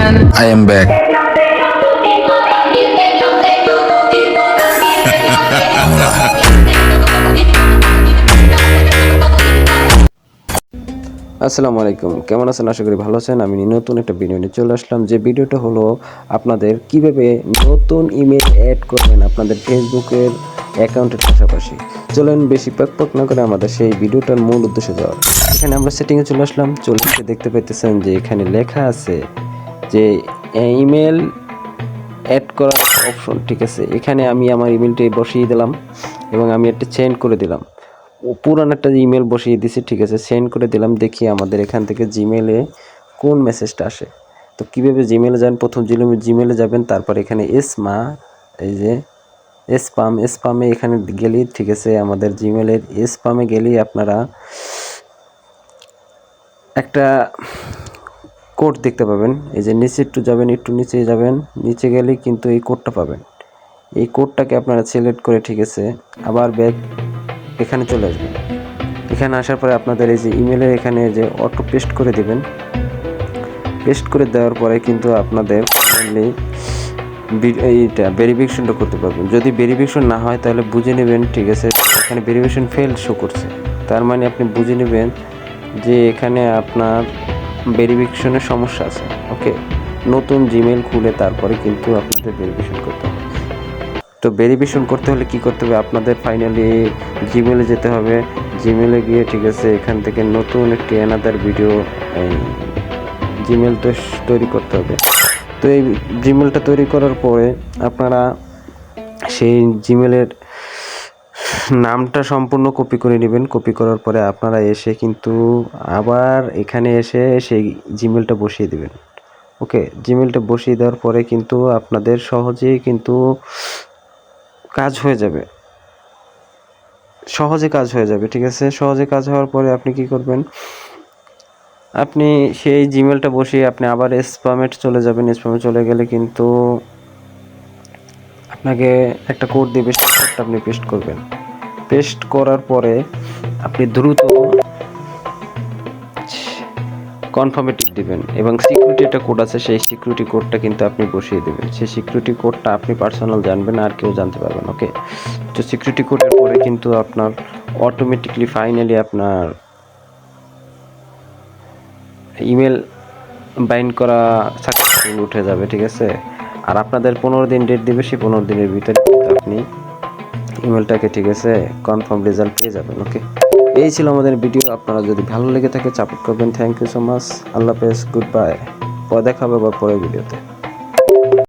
I am back. আসসালামু আলাইকুম, কেমন আছেন? আশা করি ভালো আছেন। আমি নতুন একটা ভিডিও নিয়ে চলে আসলাম। যে ভিডিওটা হলো আপনাদের কিভাবে নতুন ইমেল অ্যাড করবেন আপনাদের ফেসবুকের অ্যাকাউন্টের পাশাপাশি। চলেন বেশি প্যাক না করে আমাদের সেই ভিডিওটার মূল উদ্দেশ্যে যাওয়া। এখানে আমরা সেটিংয়ে চলে আসলাম। চলে এসে দেখতে পাইতেছেন যে এখানে লেখা আছে যে ইমেল অ্যাড করার অপশন, ঠিক আছে। এখানে আমি আমার ইমেলটি বসিয়ে দিলাম এবং আমি একটা সেন্ড করে দিলাম। পুরান একটা ইমেল বসিয়ে দিছি, ঠিক আছে, সেন্ড করে দিলাম। দেখি আমাদের এখান থেকে জিমেলে কোন মেসেজটা আসে। তো কীভাবে জিমেলে যাবেন, প্রথম জিমেলে যাবেন, তারপর এখানে এই যে স্পামে এখানে গেলেই, ঠিক আছে, আমাদের জিমেলের স্পামে গেলেই আপনারা একটা কোড দেখতে পাবেন। এই যে নিচে একটু যাবেন, একটু নিচে যাবেন, নিচে গেলেই কিন্তু এই কোডটা পাবেন। এই কোডটাকে আপনারা সিলেক্ট করে, ঠিক আছে, আবার ব্যাক এখানে চলে আসবেন। এখানে আসার পরে আপনাদের এই যে ইমেলের এখানে যে অটো পেস্ট করে দেবেন। পেস্ট করে দেওয়ার পরে কিন্তু আপনাদের এইটা ভেরিফিকেশনটা করতে পারবেন। যদি ভেরিফিকেশন না হয় তাহলে বুঝে নেবেন, ঠিক আছে, এখানে ভেরিফিকেশন ফেল শো করছে। তার মানে আপনি বুঝে নেবেন যে এখানে আপনার ভেরিফিকেশনের সমস্যা আছে। ওকে, নতুন জিমেল খুলে তারপরে কিন্তু আপনাদের ভেরিফিকেশন করতে হবে। তো ভেরিফিকেশন করতে হলে কি করতে হবে, আপনাদের ফাইনালি জিমেলে যেতে হবে। জিমেলে গিয়ে, ঠিক আছে, এখান থেকে নতুন একটি অ্যানাদার ভিডিও জিমেল তো তৈরি করতে হবে। তো এই জিমেলটা তৈরি করার পরে আপনারা সেই জিমেলের নামটা সম্পূর্ণ কপি করে নেবেন। কপি করার পরে আপনারা এসে কিন্তু আবার এখানে এসে সেই জিমেলটা বসিয়ে দেবেন। ওকে, জিমেলটা বসিয়ে দেওয়ার পরে কিন্তু আপনাদের সহজেই কিন্তু কাজ হয়ে যাবে, ঠিক আছে। সহজে কাজ হওয়ার পরে আপনি কি করবেন, আপনি সেই জিমেলটা বসিয়ে আপনি আবার স্প্যামে চলে যাবেন। স্প্যামে চলে গেলে কিন্তু আপনাকে একটা কোড দিবে, সেই কোডটা আপনি পেস্ট করবেন। পেস্ট করার পরে আপনি দ্রুত কনফার্মে টিক দিবেন এবং সিকিউরিটি একটা কোড আছে, সেই সিকিউরিটি কোডটা কিন্তু আপনি বসিয়ে দেবেন। সেই সিকিউরিটি কোডটা আপনি পার্সোনাল জানবেন, আর কেউ জানতে পারবেন। ওকে, তো সিকিউরিটি কোডের পরে কিন্তু আপনার অটোমেটিকলি ফাইনালি আপনার ইমেল বাইন্ড করা সাকসেসফুল উঠে যাবে, ঠিক আছে। আর আপনাদের 15 দিন ডেট দিবে, সেই 15 দিনের ভিতরে কিন্তু আপনি ইমেলটাকে, ঠিক আছে, কনফার্ম রেজাল্ট পেয়ে যাবেন। ওকে, এই ছিল আমাদের ভিডিও। আপনারা যদি ভালো লেগে থাকে সাপোর্ট করবেন। Thank you so much. আল্লাহ হাফেজ, গুড বাই। দেখা হবে আবার পরের ভিডিওতে।